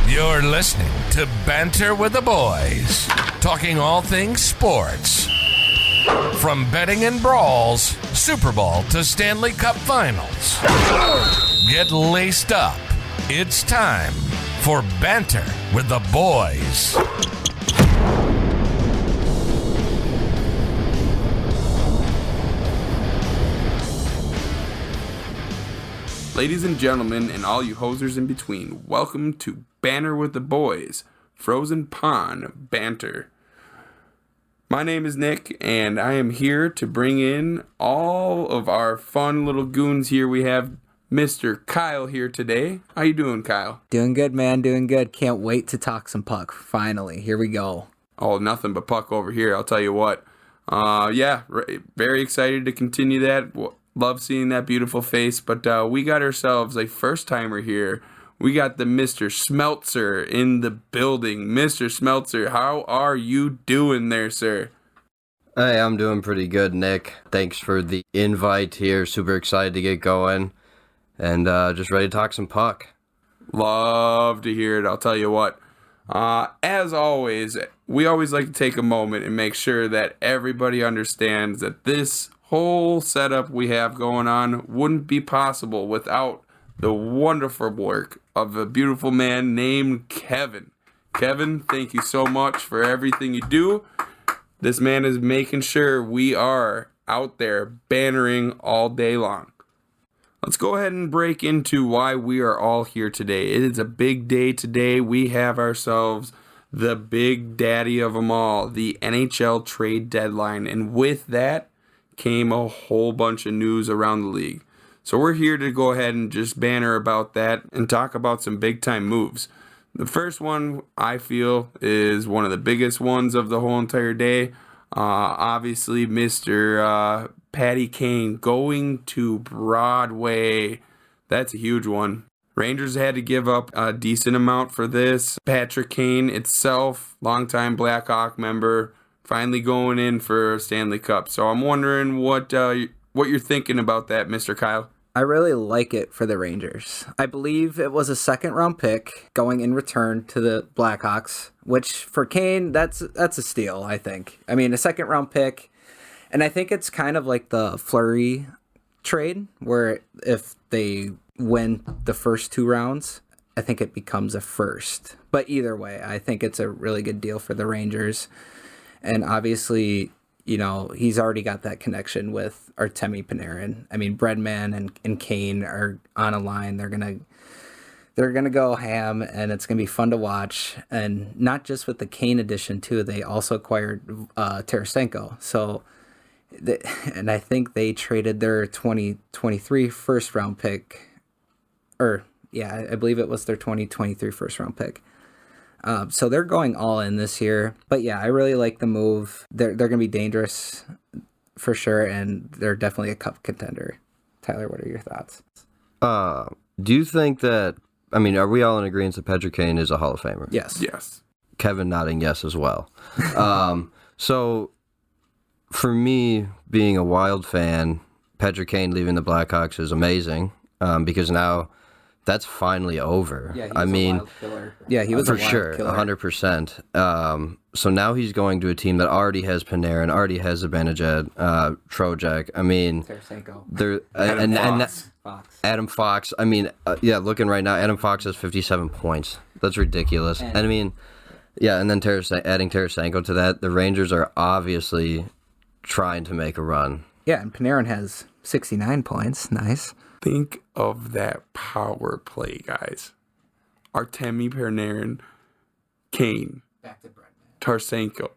You're listening to Banter with the Boys, talking all things sports. From betting and brawls, Super Bowl to Stanley Cup Finals. Get laced up. It's time for Banter with the Boys. Ladies and gentlemen, and all you hosers in between, welcome to Banter with the Boys, Frozen Pond Banter. My name is Nick, and I am here to bring in all of our fun little goons here. We have Mr. Kyle here today. How you doing, Kyle? Doing good, man. Doing good. Can't wait to talk some puck. Finally, here we go. Oh, nothing but puck over here, I'll tell you what. Very excited to continue that. Love seeing that beautiful face, but we got ourselves a first-timer here. We got the Mr. Smeltzer in the building. Mr. Smeltzer, how are you doing there, sir? Hey, I'm doing pretty good, Nick. Thanks for the invite here. Super excited to get going, and just ready to talk some puck. Love to hear it, I'll tell you what. As always, we always like to take a moment and make sure that everybody understands that this whole setup we have going on wouldn't be possible without the wonderful work of a beautiful man named Kevin. Kevin, thank you so much for everything you do. This man is making sure we are out there bannering all day long. Let's go ahead and break into why we are all here today. It is a big day today. We have ourselves the big daddy of them all, the NHL trade deadline. And with that came a whole bunch of news around the league. So we're here to go ahead and just banter about that and talk about some big time moves. The first one I feel is one of the biggest ones of the whole entire day. Obviously, Mr. Patty Kane going to Broadway. That's a huge one. Rangers had to give up a decent amount for this. Patrick Kane itself, longtime Blackhawk member, finally going in for Stanley Cup. So I'm wondering what you're thinking about that, Mr. Kyle. I really like it for the Rangers. I believe it was a second-round pick going in return to the Blackhawks, which for Kane, that's a steal, I think. I mean, a second-round pick, and I think it's kind of like the Fleury trade, where if they win the first two rounds, I think it becomes a first. But either way, I think it's a really good deal for the Rangers. And obviously, you know, he's already got that connection with Artemi Panarin. I mean, Breadman and Kane are on a line. They're gonna go ham, and it's gonna be fun to watch. And not just with the Kane addition too, they also acquired Tarasenko. So, and I think they traded their 2023 first round pick, I believe it was their 2023 first round pick. So they're going all in this year. But yeah, I really like the move. They're going to be dangerous for sure, and they're definitely a cup contender. Tyler, what are your thoughts? Do you think that, I mean, are we all in agreement that Patrick Kane is a Hall of Famer? Yes. Yes. Kevin nodding yes as well. So for me, being a Wild fan, Patrick Kane leaving the Blackhawks is amazing because now that's finally over. Yeah, he was a wild killer. Yeah, he was for a wild sure, killer. 100%. So now he's going to a team that already has Panarin, already has Zibanejad, Trocheck. I mean, Tarasenko. Adam Fox. I mean, looking right now, Adam Fox has 57 points. That's ridiculous. And I mean, yeah, and then adding Tarasenko to that, the Rangers are obviously trying to make a run. Yeah, and Panarin has 69 points. Nice. Think of that power play, guys. Artemi Panarin, Kane, Back to Breadman. Tarasenko,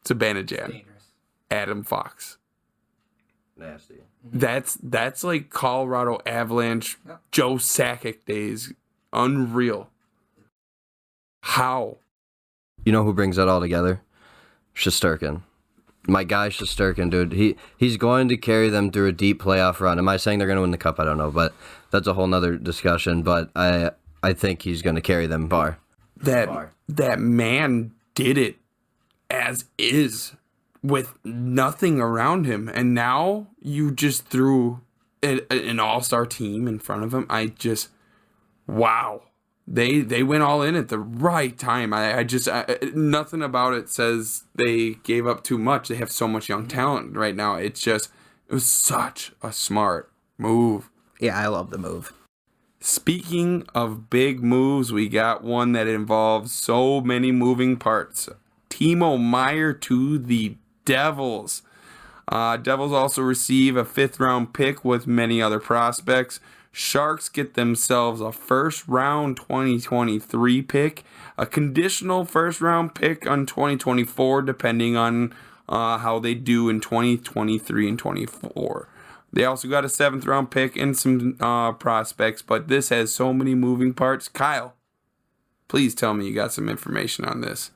Zibanejad, Adam Fox. Nasty. That's like Colorado Avalanche, Joe Sakic days. Unreal. How? You know who brings that all together? Shesterkin. My guy Shesterkin, dude, he's going to carry them through a deep playoff run. Am I saying they're going to win the cup? I don't know, but that's a whole nother discussion. But I think he's going to carry them far. That man did it as is with nothing around him, and now you just threw an all-star team in front of him. Wow. they went all in at the right time. I just nothing about it says they gave up too much. They have so much young talent right now. It was such a smart move. Yeah, I love the move. Speaking of big moves, we got one that involves so many moving parts. Timo Meier to the Devils. Devils also receive a 5th-round pick with many other prospects. Sharks get themselves a first-round 2023 pick, a conditional first-round pick on 2024, depending on how they do in 2023 and 24. They also got a 7th-round pick and some prospects, but this has so many moving parts. Kyle, please tell me you got some information on this.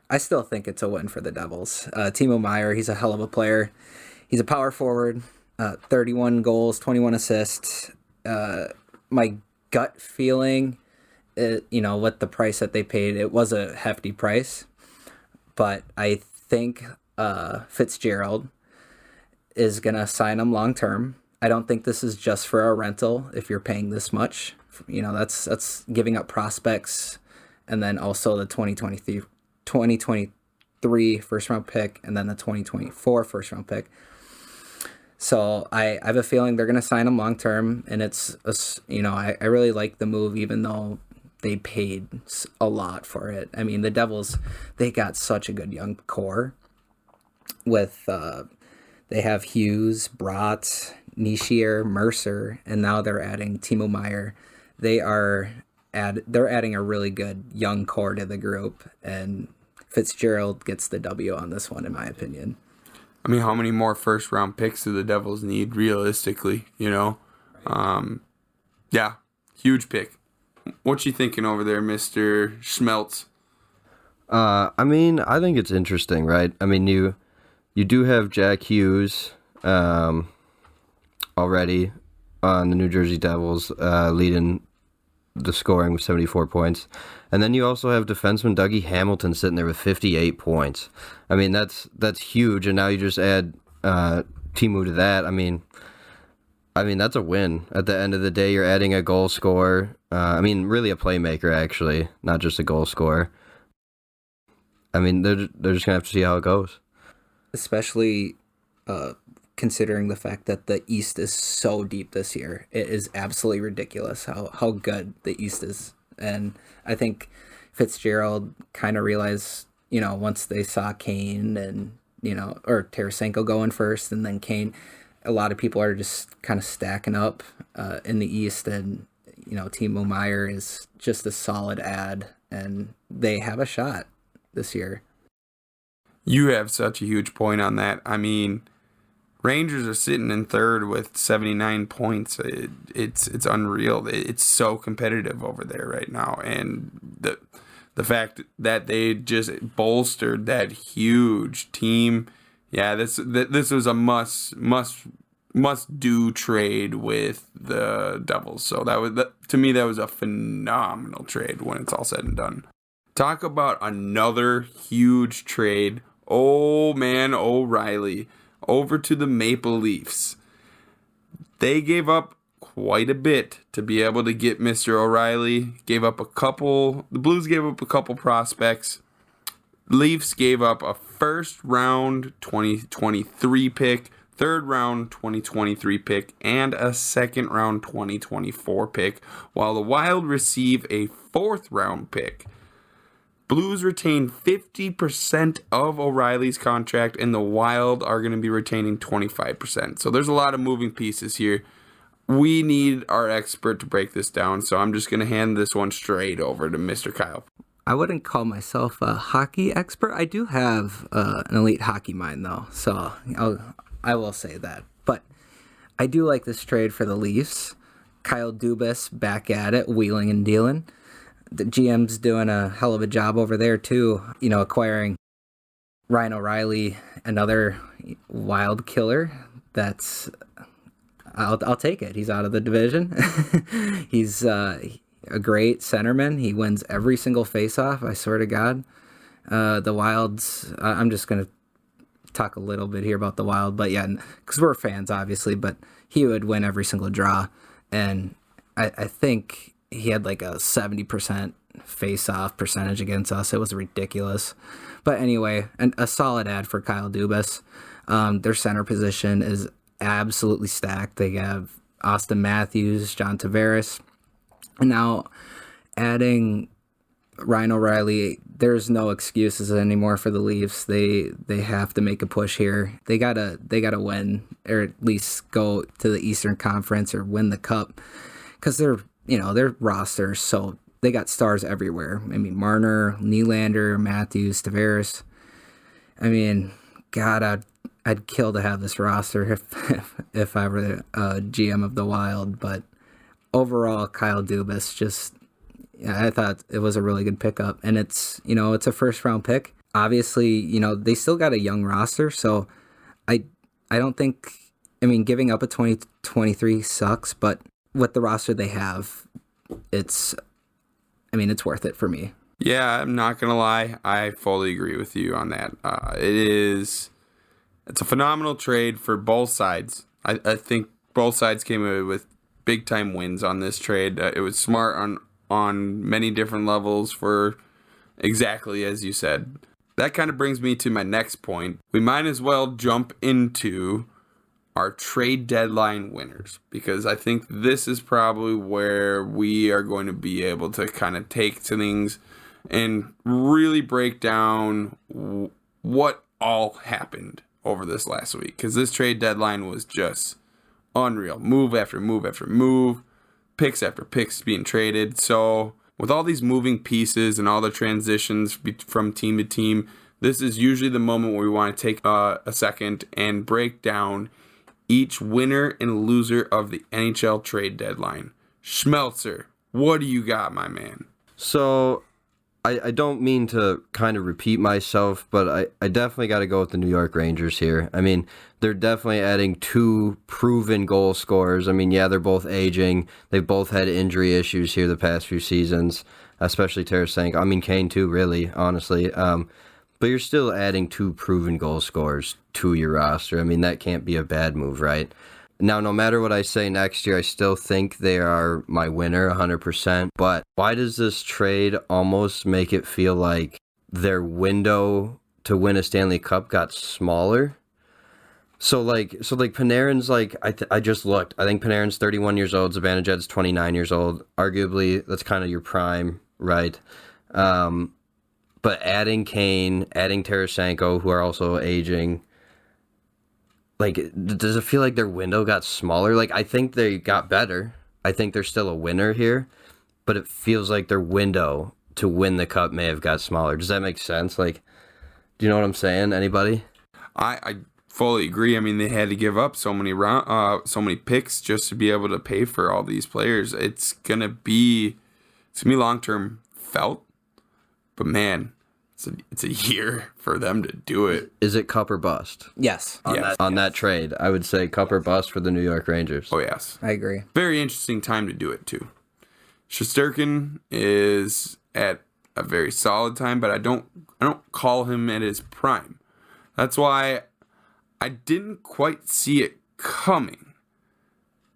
I still think it's a win for the Devils. Timo Meier, he's a hell of a player. He's a power forward, 31 goals, 21 assists. My gut feeling, with the price that they paid, it was a hefty price. But I think Fitzgerald is going to sign him long term. I don't think this is just for a rental if you're paying this much. That's giving up prospects, and then also the 2023 first-round pick, and then the 2024 first-round pick. So I have a feeling they're going to sign him long term, and I really like the move, even though they paid a lot for it. I mean, the Devils, they got such a good young core with they have Hughes, Brat, Nishier, Mercer, and now they're adding Timo Meier. They're adding a really good young core to the group, and Fitzgerald gets the W on this one, in my opinion. I mean, how many more first-round picks do the Devils need, realistically, Yeah, huge pick. What you thinking over there, Mr. Schmeltz? I think it's interesting, right? I mean, you do have Jack Hughes already on the New Jersey Devils leading the scoring with 74 points. And then you also have defenseman Dougie Hamilton sitting there with 58 points. I mean, that's huge. And now you just add Timu to that. I mean, that's a win. At the end of the day, you're adding a goal scorer. Really a playmaker, actually, not just a goal scorer. I mean, they're just going to have to see how it goes. Especially considering the fact that the East is so deep this year. It is absolutely ridiculous how good the East is. And I think Fitzgerald kind of realized, once they saw Kane and, or Tarasenko going first and then Kane, a lot of people are just kind of stacking up in the East. And, Timo Meier is just a solid add, and they have a shot this year. You have such a huge point on that. I mean, Rangers are sitting in third with 79 points. It's unreal. It's so competitive over there right now, and the fact that they just bolstered that huge team. Yeah, this was a must do trade with the Devils. So to me that was a phenomenal trade when it's all said and done. Talk about another huge trade. Oh man, O'Reilly over to the Maple Leafs. They gave up quite a bit to be able to get Mr. O'Reilly. The Blues gave up a couple prospects. Leafs gave up a first-round 2023 pick, third-round 2023 pick, and a second-round 2024 pick, while the Wild receive a fourth-round pick. Blues retain 50% of O'Reilly's contract, and the Wild are going to be retaining 25%. So there's a lot of moving pieces here. We need our expert to break this down, so I'm just going to hand this one straight over to Mr. Kyle. I wouldn't call myself a hockey expert. I do have an elite hockey mind, though, so I will say that. But I do like this trade for the Leafs. Kyle Dubas back at it, wheeling and dealing. The GM's doing a hell of a job over there, too, acquiring Ryan O'Reilly, another Wild killer. I'll take it. He's out of the division. He's a great centerman. He wins every single faceoff, I swear to God. The Wilds, I'm just going to talk a little bit here about the Wild, but yeah, because we're fans, obviously, but he would win every single draw. And I think he had like a 70% face-off percentage against us. It was ridiculous. But anyway, a solid ad for Kyle Dubas. Their center position is absolutely stacked. They have Austin Matthews, John Tavares, and now adding Ryan O'Reilly. There's no excuses anymore for the Leafs. They have to make a push here. They gotta win, or at least go to the Eastern Conference or win the Cup, because their roster, so they got stars everywhere. I mean, Marner, Nylander, Matthews, Tavares. I mean, God, I'd kill to have this roster if I were the GM of the Wild. But overall, Kyle Dubas, just, yeah, I thought it was a really good pickup, and it's a first round pick. Obviously, they still got a young roster, so I don't think, giving up a 2023 sucks, but with the roster they have, it's worth it for me. Yeah, I'm not going to lie. I fully agree with you on that. It's a phenomenal trade for both sides. I think both sides came away with big-time wins on this trade. It was smart on many different levels for exactly as you said. That kind of brings me to my next point. We might as well jump into our trade deadline winners, because I think this is probably where we are going to be able to kind of take to things and really break down what all happened over this last week, because this trade deadline was just unreal. Move after move after move, picks after picks being traded. So with all these moving pieces and all the transitions from team to team, this is usually the moment where we want to take a second and break down each winner and loser of the NHL trade deadline. Schmelzer, what do you got, my man? So I don't mean to kind of repeat myself, but I definitely got to go with the New York Rangers here. They're definitely adding two proven goal scorers. Yeah, they're both aging. They've both had injury issues here the past few seasons, especially Tarasenko. Kane too, really, honestly. But you're still adding two proven goal scorers to your roster. That can't be a bad move, right? Now, no matter what I say next year, I still think they are my winner 100%. But why does this trade almost make it feel like their window to win a Stanley Cup got smaller? So Panarin's I just looked. I think Panarin's 31 years old. Zibanejad's 29 years old. Arguably, that's kind of your prime, right? But adding Kane, adding Tarasenko, who are also aging, does it feel like their window got smaller? I think they got better. I think they're still a winner here, but it feels like their window to win the cup may have got smaller. Does that make sense? Do you know what I'm saying? Anybody? I fully agree. They had to give up so many picks just to be able to pay for all these players. It's gonna be long term felt. But man, it's a year for them to do it. Is it cup or bust? Yes. On that trade, I would say cup or bust for the New York Rangers. Oh, yes. I agree. Very interesting time to do it, too. Shesterkin is at a very solid time, but I don't call him at his prime. That's why I didn't quite see it coming.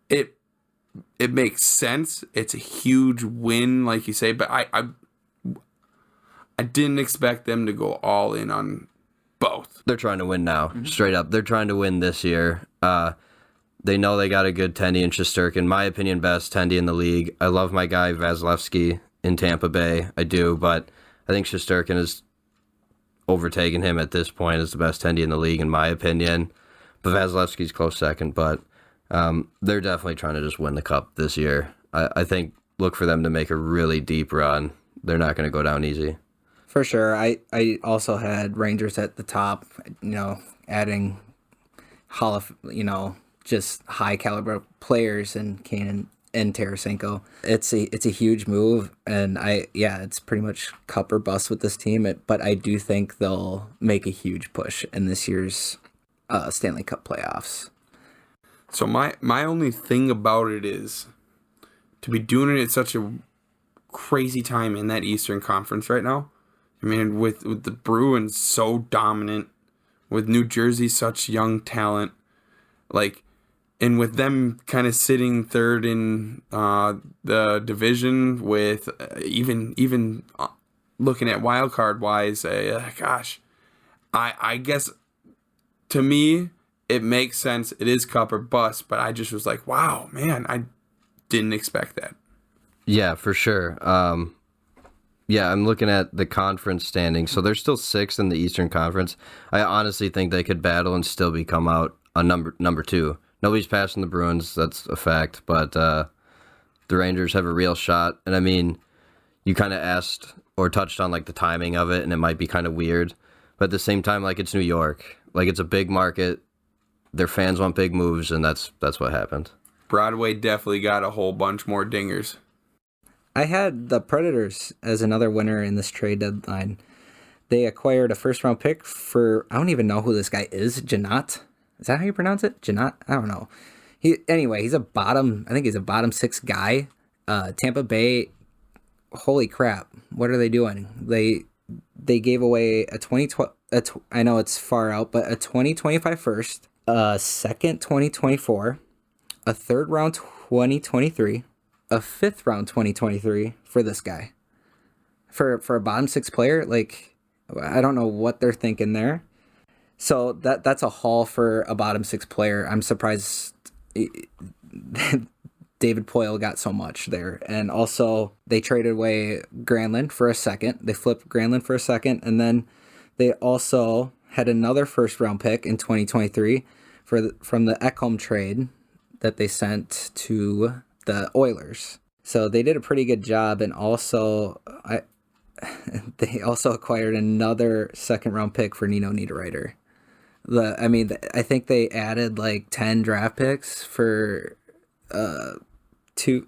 It makes sense. It's a huge win, like you say, but I didn't expect them to go all in on both. They're trying to win now, straight up. They're trying to win this year. They know they got a good Tendy and Shesterkin. My opinion, best Tendy in the league. I love my guy Vasilevsky in Tampa Bay. I do, but I think Shesterkin has overtaken him at this point as the best Tendy in the league, in my opinion. But Vasilevsky's close second, but they're definitely trying to just win the cup this year. I think look for them to make a really deep run. They're not going to go down easy. For sure. I also had Rangers at the top, adding just high caliber players and Kane and Tarasenko. It's a huge move, and it's pretty much cup or bust with this team. But I do think they'll make a huge push in this year's Stanley Cup playoffs. So my only thing about it is to be doing it at such a crazy time in that Eastern Conference right now. With the Bruins so dominant, with New Jersey such young talent, And with them kind of sitting third in the division, with even looking at wild card wise, gosh, I guess to me it makes sense. It is cup or bust, but I just was like, wow, man, I didn't expect that. Yeah, for sure. Yeah, I'm looking at the conference standings. So they're still sixth in the Eastern Conference. I honestly think they could battle and still become out a number two. Nobody's passing the Bruins. That's a fact. But the Rangers have a real shot. And I mean, you kind of asked or touched on like the timing of it, and it might be kind of weird. But at the same time, like it's New York. Like it's a big market. Their fans want big moves, and that's what happened. Broadway definitely got a whole bunch more dingers. I had the Predators as another winner in this trade deadline. They acquired a first-round pick for, I don't even know who this guy is, Janot. Is that how you pronounce it? Janot? I don't know. He's a bottom, I think he's a bottom six guy. Tampa Bay, holy crap, what are they doing? They gave away a 2012, I know it's far out, but a 2025 first, a second 2024, a third round 2023, a fifth round 2023 for this guy. For a bottom six player, like, I don't know what they're thinking there. So that's a haul for a bottom six player. I'm surprised David Poile got so much there. And also, they traded away Granlund for a second. They flipped Granlund for a second. And then they also had another first round pick in 2023 from the Ekholm trade that they sent to the Oilers. So they did a pretty good job. And also, they also acquired another second round pick for Nino Niederreiter. I think they added like 10 draft picks for three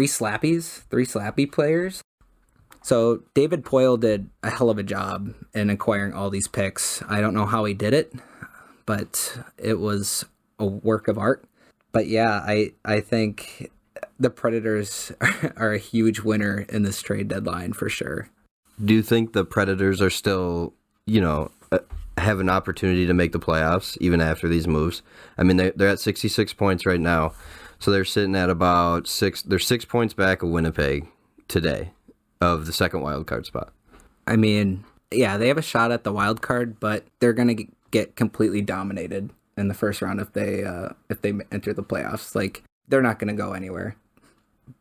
slappy players. So David Poile did a hell of a job in acquiring all these picks. I don't know how he did it, but it was a work of art. But yeah, I think the Predators are a huge winner in this trade deadline for sure. Do you think the Predators are still, have an opportunity to make the playoffs even after these moves? I mean, they're at 66 points right now, so they're sitting at about they're 6 points back of Winnipeg today of the second wild card spot. I mean, yeah, they have a shot at the wild card, but they're gonna get completely dominated in the first round if they enter the playoffs. Like, they're not gonna go anywhere.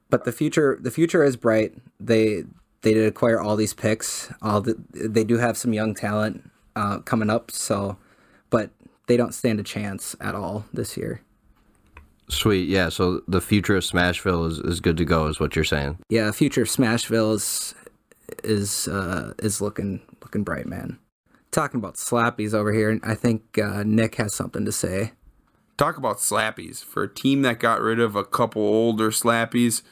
But the future is bright. They did acquire all these picks. They do have some young talent coming up, but they don't stand a chance at all this year. Sweet, yeah. So the future of Smashville is good to go, is what you're saying. Yeah, future of Smashville is looking bright, man. Talking about slappies over here, and I think Nick has something to say. Talk about slappies. For a team that got rid of a couple older slappies,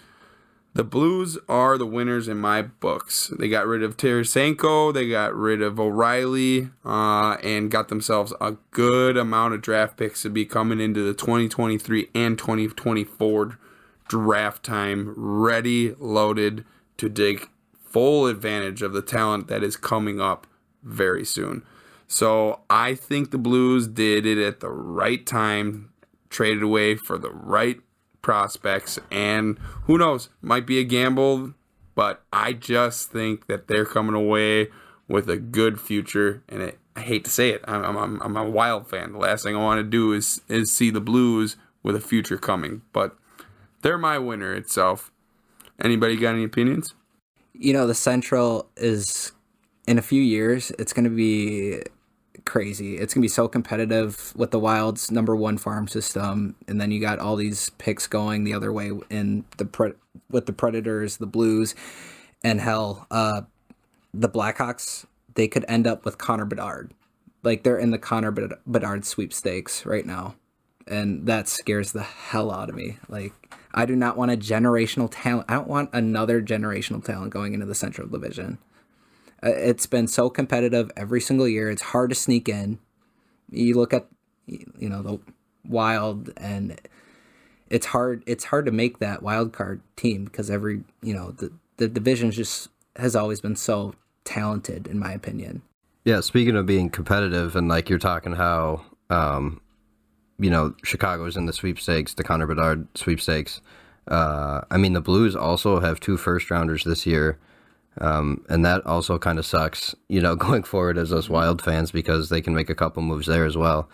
the Blues are the winners in my books. They got rid of Tarasenko, they got rid of O'Reilly, and got themselves a good amount of draft picks to be coming into the 2023 and 2024 draft time, ready, loaded to take full advantage of the talent that is coming up very soon. So I think the Blues did it at the right time, traded away for the right prospects, and who knows, might be a gamble, but I just think that they're coming away with a good future. And I hate to say it, I'm a Wild fan. The last thing I want to do is see the Blues with a future coming, but they're my winner itself. Anybody got any opinions? The Central is, in a few years, it's going to be crazy. It's gonna be so competitive with the Wild's number one farm system, and then you got all these picks going the other way in with the Predators, the Blues, and hell, the Blackhawks. They could end up with Connor Bedard. Like, they're in the Connor Bedard sweepstakes right now, and that scares the hell out of me. Like, I do not want a generational talent. I don't want another generational talent going into the Central Division. It's been so competitive every single year. It's hard to sneak in. You look at, the Wild, and it's hard to make that wild card team because the division just has always been so talented, in my opinion. Yeah, speaking of being competitive, and like you're talking how, Chicago's in the sweepstakes, the Connor Bedard sweepstakes. The Blues also have 2 first-rounders this year, and that also kind of sucks, going forward as us Wild fans, because they can make a couple moves there as well.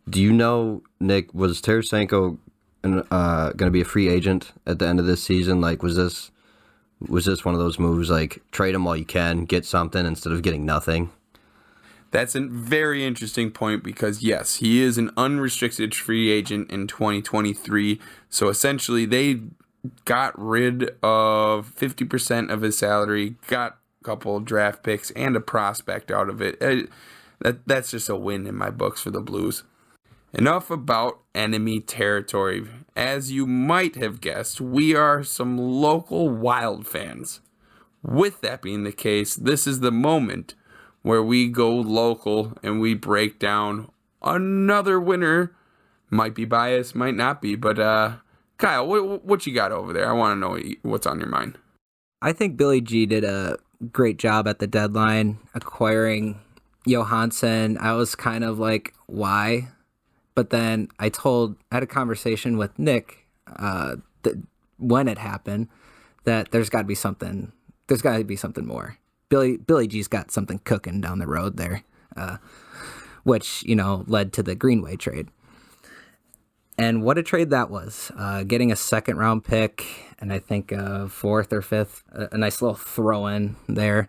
Do you know, Nick, was Tarasenko going to be a free agent at the end of this season? Like, was this one of those moves, like, trade him while you can, get something instead of getting nothing? That's a very interesting point because, yes, he is an unrestricted free agent in 2023. So essentially, they got rid of 50% of his salary, got a couple draft picks and a prospect out of it. That's just a win in my books for the Blues. Enough about enemy territory. As you might have guessed, we are some local Wild fans. With that being the case, this is the moment where we go local and we break down another winner. Might be biased, might not be, but Kyle, what you got over there? I want to know what's on your mind. I think Billy G did a great job at the deadline acquiring Johansson. I was kind of like, why? But then I had a conversation with Nick when it happened that there's got to be something. There's got to be something more. Billy G's got something cooking down the road there, which, led to the Greenway trade. And what a trade that was. Getting a 2nd-round pick and I think a 4th or 5th, a nice little throw-in there.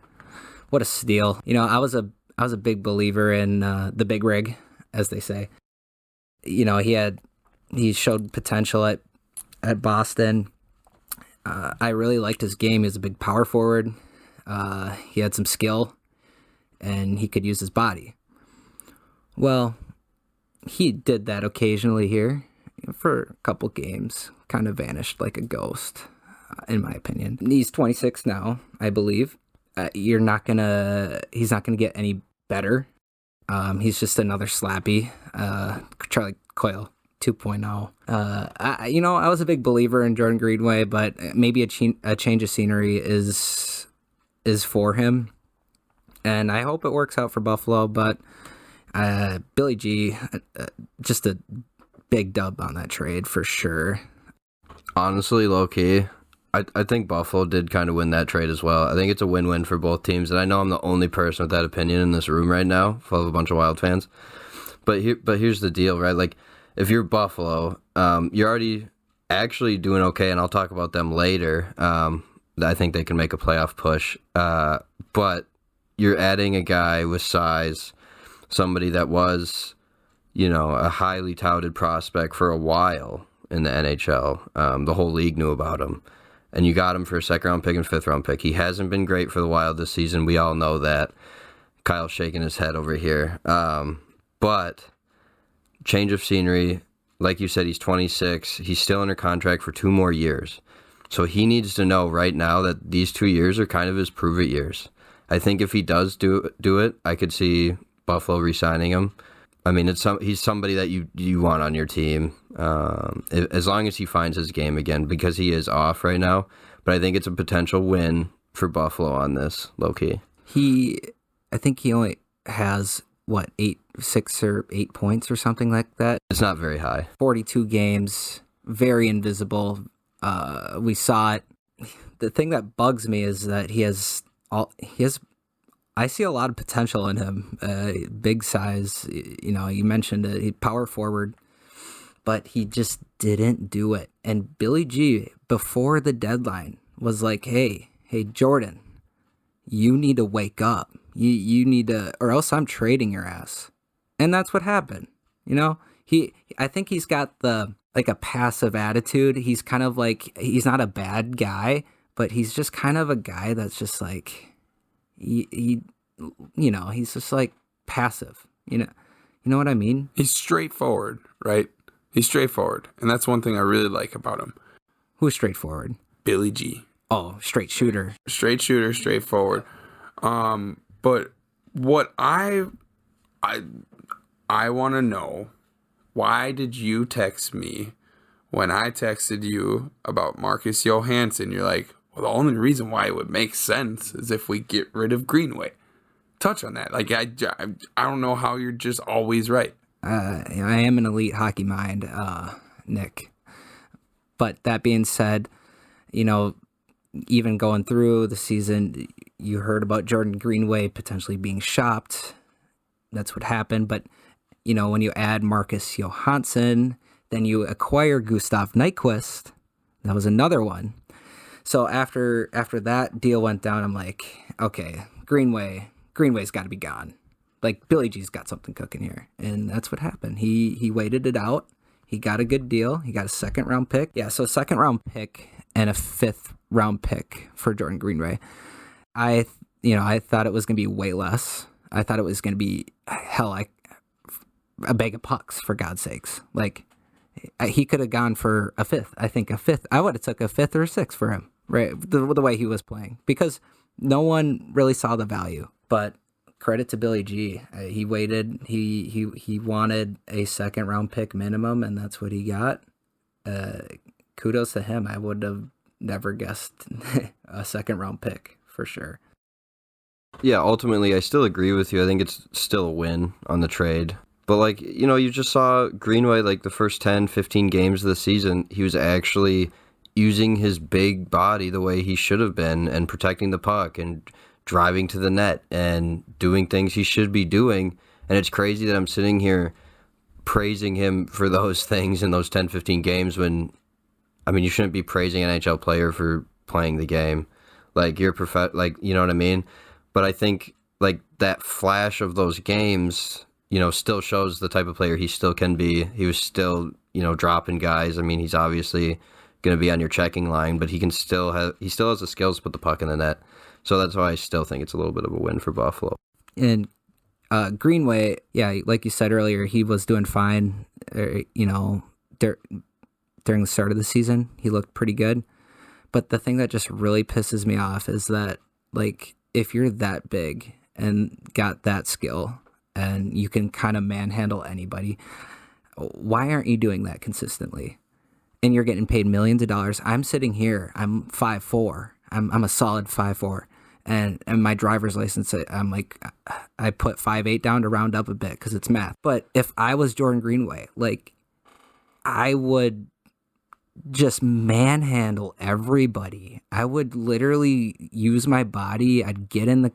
What a steal. I was a big believer in the big rig, as they say. He showed potential at Boston. I really liked his game. He was a big power forward. He had some skill, and he could use his body. Well, he did that occasionally here for a couple games, kind of vanished like a ghost, in my opinion. He's 26 now, I believe. He's not gonna get any better. He's just another slappy, Charlie Coyle 2.0. I was a big believer in Jordan Greenway, but maybe a change of scenery is for him, and I hope it works out for Buffalo. But Billy G, just a big dub on that trade for sure. Honestly, low-key, I think Buffalo did kind of win that trade as well. I think it's a win-win for both teams, and I know I'm the only person with that opinion in this room right now, full of a bunch of Wild fans. But here's the deal, right? Like, if you're Buffalo, you're already actually doing okay, and I'll talk about them later. I think they can make a playoff push. But you're adding a guy with size, somebody that was, a highly touted prospect for a while in the NHL. The whole league knew about him. And you got him for a 2nd-round pick and 5th-round pick. He hasn't been great for the Wild this season. We all know that. Kyle's shaking his head over here. But change of scenery. Like you said, he's 26. He's still under contract for 2 more years. So he needs to know right now that these 2 years are kind of his prove-it years. I think if he does do it, I could see Buffalo re-signing him. I mean, he's somebody that you want on your team, as long as he finds his game again, because he is off right now. But I think it's a potential win for Buffalo on this, low-key. I think he only has, 6 or 8 points or something like that. It's not very high. 42 games, very invisible. We saw it. The thing that bugs me is that I see a lot of potential in him. Big size, you mentioned it, power forward, but he just didn't do it. And Billy G, before the deadline, was like, hey, Jordan, you need to wake up. You need to, or else I'm trading your ass. And that's what happened. I think he's got a passive attitude. He's kind of like, he's not a bad guy, but he's just kind of a guy that's just like, he's just like passive, you know what I mean? He's straightforward, right? He's straightforward. And that's one thing I really like about him. Who's straightforward? Billy G. Oh, straight shooter. Straight shooter, straightforward. But what I want to know, why did you text me when I texted you about Marcus Johansson? You're like, well, the only reason why it would make sense is if we get rid of Greenway. Touch on that. Like, I don't know how you're just always right. I am an elite hockey mind, Nick. But that being said, even going through the season, you heard about Jordan Greenway potentially being shopped. That's what happened. But, when you add Marcus Johansson, then you acquire Gustav Nyquist. That was another one. So after that deal went down, I'm like, okay, Greenway's got to be gone. Like, Billy G's got something cooking here. And that's what happened. He waited it out. He got a good deal. He got a second-round pick. Yeah, so second-round pick and a fifth-round pick for Jordan Greenway. I thought it was going to be way less. I thought it was going to be, a bag of pucks, for God's sakes. Like, he could have gone for a fifth. I think a fifth. I would have took a fifth or a sixth for him, right? The way he was playing. Because no one really saw the value. But credit to Billy G. He waited. He wanted a second round pick minimum, and that's what he got. Kudos to him. I would have never guessed a second round pick for sure. Yeah, ultimately, I still agree with you. I think it's still a win on the trade. But, you just saw Greenway, the first 10, 15 games of the season, he was actually using his big body the way he should have been and protecting the puck and driving to the net and doing things he should be doing. And it's crazy that I'm sitting here praising him for those things in those 10, 15 games when, you shouldn't be praising an NHL player for playing the game. You're you know what I mean? But I think, that flash of those games, still shows the type of player he still can be. He was still, dropping guys. He's obviously going to be on your checking line, but he still has the skills to put the puck in the net. So that's why I still think it's a little bit of a win for Buffalo. And Greenway, yeah, like you said earlier, he was doing fine. During the start of the season, he looked pretty good. But the thing that just really pisses me off is that, if you're that big and got that skill and you can kind of manhandle anybody, why aren't you doing that consistently? And you're getting paid millions of dollars. I'm sitting here. I'm 5'4". I'm a solid 5'4". And my driver's license, I put 5'8" down to round up a bit because it's math. But if I was Jordan Greenway, I would just manhandle everybody. I would literally use my body. I'd get in the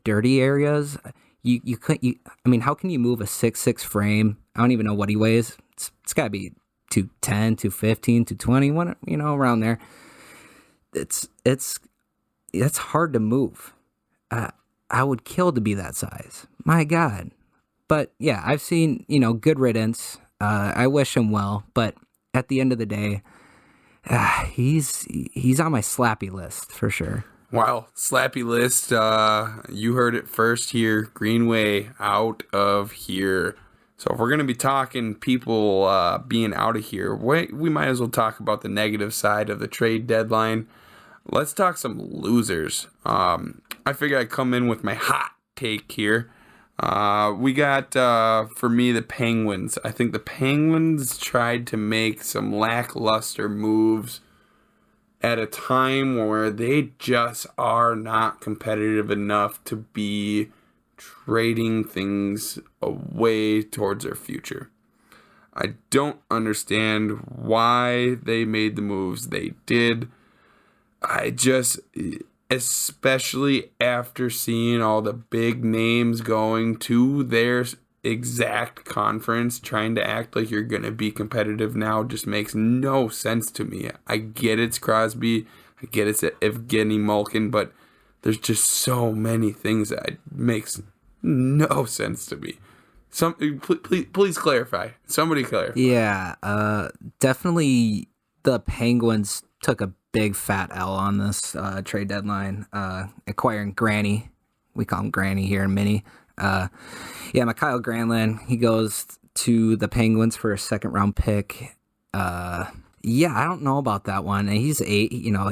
dirty areas. How can you move a 6'6" frame? I don't even know what he weighs. It's got to be 210, 215, 220, around there. It's hard to move. I would kill to be that size. My God. But yeah, I've seen, good riddance. I wish him well, but at the end of the day, he's on my slappy list for sure. Wow, slappy list. You heard it first here. Greenway out of here. So if we're going to be talking people being out of here, we might as well talk about the negative side of the trade deadline. Let's talk some losers. I figured I'd come in with my hot take here. We got, for me, the Penguins. I think the Penguins tried to make some lackluster moves at a time where they just are not competitive enough to be trading things away towards their future. I don't understand why they made the moves they did. Especially after seeing all the big names going to their exact conference, trying to act like you're going to be competitive now just makes no sense to me. I get it's Crosby, I get it's Evgeny Malkin, but there's just so many things that makes no sense to me. Please clarify. Somebody clarify. Yeah, definitely the Penguins took a big fat L on this trade deadline, acquiring Granny. We call him Granny here in Mini. Mikhail Granlund, he goes to the Penguins for a second round pick. I don't know about that one. And he's 8,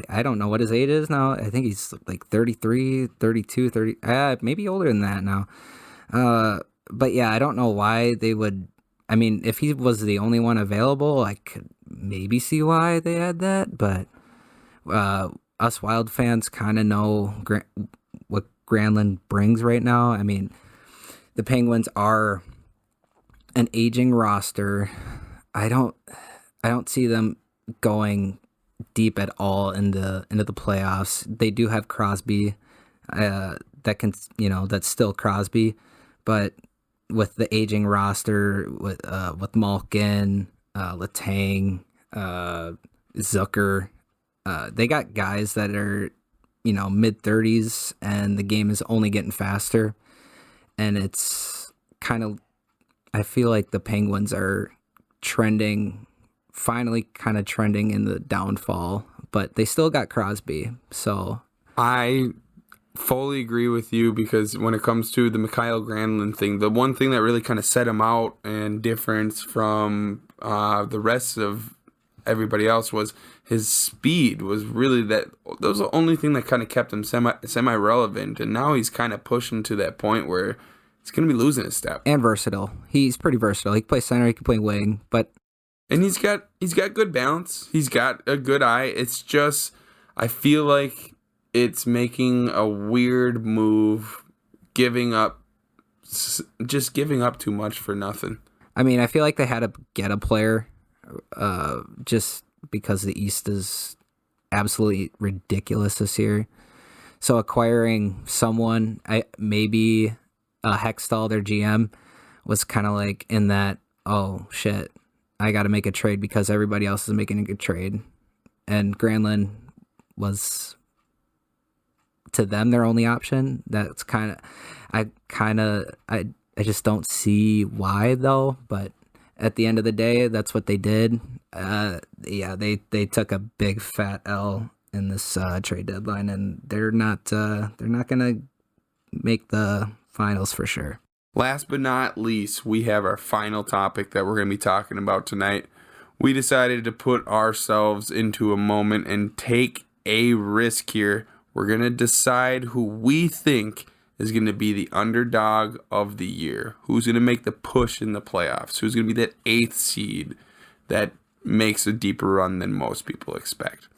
I don't know what his age is now. I think he's 33, 32, 30, maybe older than that now. But yeah, I don't know why they would. If he was the only one available, I could maybe see why they had that. But us Wild fans kind of know what Granlund brings right now. The Penguins are an aging roster. I don't see them going deep at all into the playoffs. They do have Crosby, that's still Crosby, but with the aging roster with Malkin, Letang, Zucker, they got guys that are mid-30s, and the game is only getting faster, and it's I feel like the Penguins are finally kind of trending in the downfall, but they still got Crosby. So I fully agree with you, because when it comes to the Mikael Granlund thing, the one thing that really kind of set him out and difference from the rest of everybody else was his speed. Was really that was the only thing that kind of kept him semi relevant, and now he's kind of pushing to that point where he's going to be losing his step. And versatile. He's pretty versatile. He can play center, he can play wing, and he's got good balance. He's got a good eye. It's just, I feel like it's making a weird move, giving up too much for nothing. I mean, I feel like they had to get a player just because the East is absolutely ridiculous this year. So acquiring someone, maybe Hextall, their GM, was kind of like in that, oh shit, I got to make a trade because everybody else is making a good trade. And Granlund was, to them, their only option. That's I just don't see why though, but at the end of the day, that's what they did. They took a big fat L in this trade deadline, and they're not gonna make the finals for sure. Last but not least, we have our final topic that we're going to be talking about tonight. We decided to put ourselves into a moment and take a risk here. We're going to decide who we think is going to be the underdog of the year. Who's going to make the push in the playoffs? Who's going to be that 8th seed that makes a deeper run than most people expect?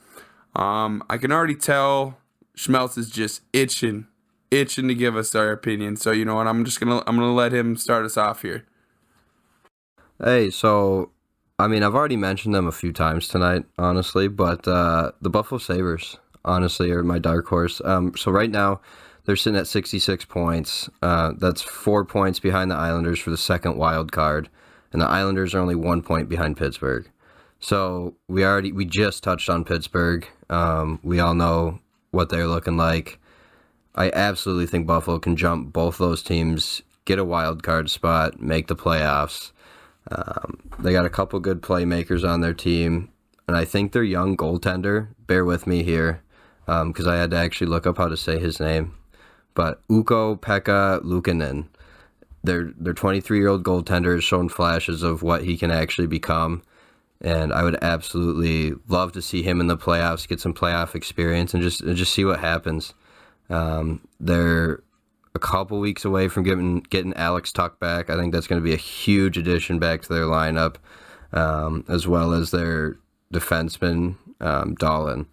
I can already tell Schmeltz is just itching to give us our opinion. So you know what? I'm gonna let him start us off here. Hey, so I mean, I've already mentioned them a few times tonight, honestly, but the Buffalo Sabres, honestly, are my dark horse. So right now, they're sitting at 66 points. That's 4 points behind the Islanders for the second wild card, and the Islanders are only 1 point behind Pittsburgh. So we just touched on Pittsburgh. We all know what they're looking like. I absolutely think Buffalo can jump both those teams, get a wild card spot, make the playoffs. They got a couple good playmakers on their team, and I think their young goaltender, bear with me here, because I had to actually look up how to say his name, but Ukko-Pekka Luukkonen, their 23-year-old goaltender has shown flashes of what he can actually become, and I would absolutely love to see him in the playoffs, get some playoff experience, and just see what happens. They're a couple weeks away from getting Alex Tuch back. I think that's going to be a huge addition back to their lineup, as well as their defenseman, Dahlin.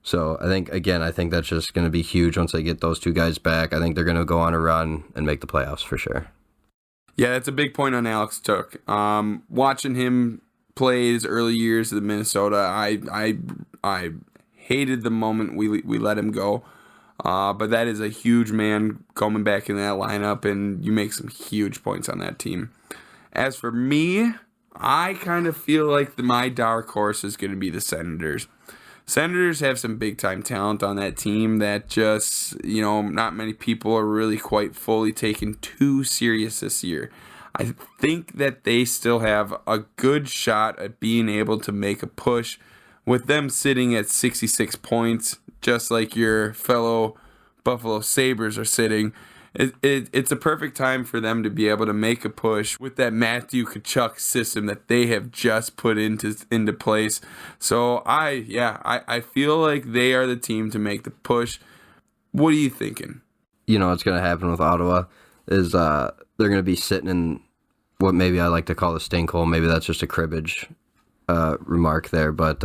So I think that's just going to be huge once they get those two guys back. I think they're going to go on a run and make the playoffs for sure. Yeah, that's a big point on Alex Tuch. Watching him play his early years at Minnesota, I hated the moment we let him go. But that is a huge man coming back in that lineup, and you make some huge points on that team. As for me, I kind of feel like my dark horse is going to be the Senators. Senators have some big-time talent on that team that just, not many people are really quite fully taken too serious this year. I think that they still have a good shot at being able to make a push with them sitting at 66 points, just like your fellow Buffalo Sabres are sitting. It's a perfect time for them to be able to make a push with that Matthew Tkachuk system that they have just put into place. So I feel like they are the team to make the push. What are you thinking? What's going to happen with Ottawa is they're going to be sitting in what maybe I like to call the stink hole. Maybe that's just a cribbage remark there, but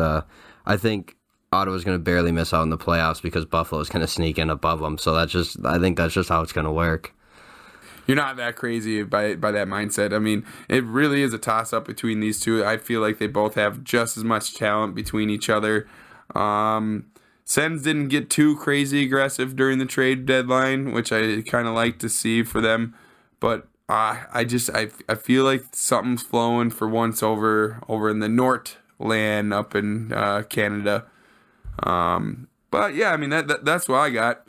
I think Ottawa's going to barely miss out in the playoffs because Buffalo's going to sneak in above them. So I think that's just how it's going to work. You're not that crazy by that mindset. I mean, it really is a toss-up between these two. I feel like they both have just as much talent between each other. Sens didn't get too crazy aggressive during the trade deadline, which I kind of like to see for them. But I feel like something's flowing for once over in the Northland up in Canada. But yeah, I mean that's what I got.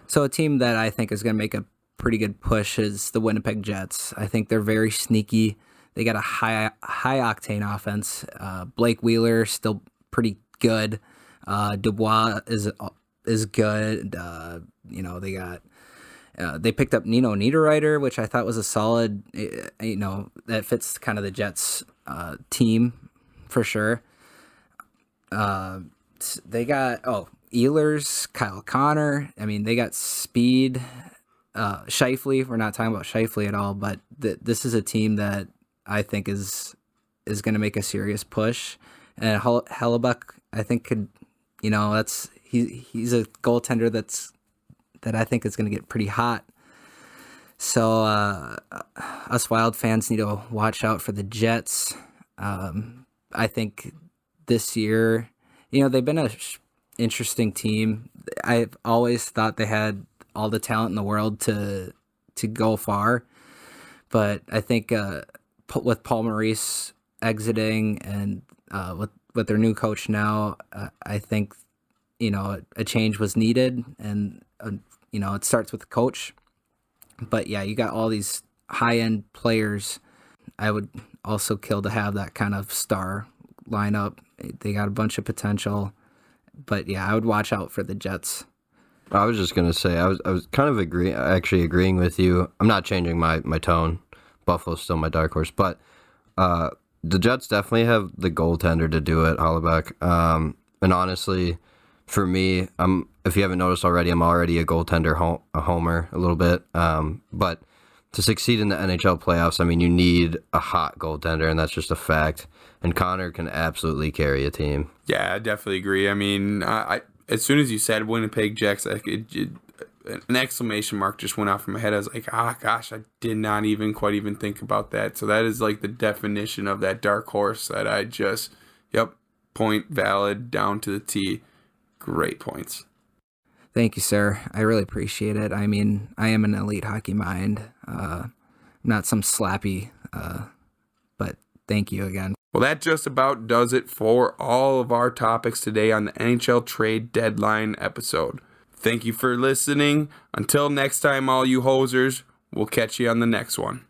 So a team that I think is going to make a pretty good push is the Winnipeg Jets. I think they're very sneaky. They got a high octane offense. Blake Wheeler still pretty good. Dubois is good. They got they picked up Nino Niederreiter, which I thought was a solid. That fits kind of the Jets team for sure. They got Ehlers, Kyle Connor. I mean, they got speed. Scheifele, we're not talking about Scheifele at all, but this is a team that I think is going to make a serious push. And Hellebuck, I think could, he's a goaltender that I think is going to get pretty hot. So us Wild fans need to watch out for the Jets. I think this year, they've been an interesting team. I've always thought they had all the talent in the world to go far, but I think with Paul Maurice exiting and with their new coach now, I think a change was needed, and it starts with the coach. But yeah, you got all these high end players. I would also kill to have that kind of star lineup. They got a bunch of potential, but yeah, I would watch out for the Jets. I was just gonna say I was kind of agreeing with you. I'm not changing my tone. Buffalo's still my dark horse, but the Jets definitely have the goaltender to do it, Hollaback. And honestly, for me, if you haven't noticed already, I'm already a goaltender a homer a little bit. But to succeed in the NHL playoffs, I mean, you need a hot goaltender, and that's just a fact. And Connor can absolutely carry a team. Yeah, I definitely agree. I mean, as soon as you said Winnipeg Jets, an exclamation mark just went off in my head. I was like, gosh, I did not even quite think about that. So that is like the definition of that dark horse that I just, point valid down to the T. Great points. Thank you, sir. I really appreciate it. I mean, I am an elite hockey mind, not some slappy, but thank you again. Well, that just about does it for all of our topics today on the NHL trade deadline episode. Thank you for listening. Until next time, all you hosers, we'll catch you on the next one.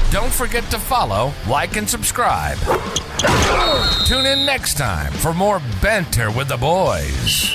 Don't forget to follow, like, and subscribe. Tune in next time for more banter with the boys.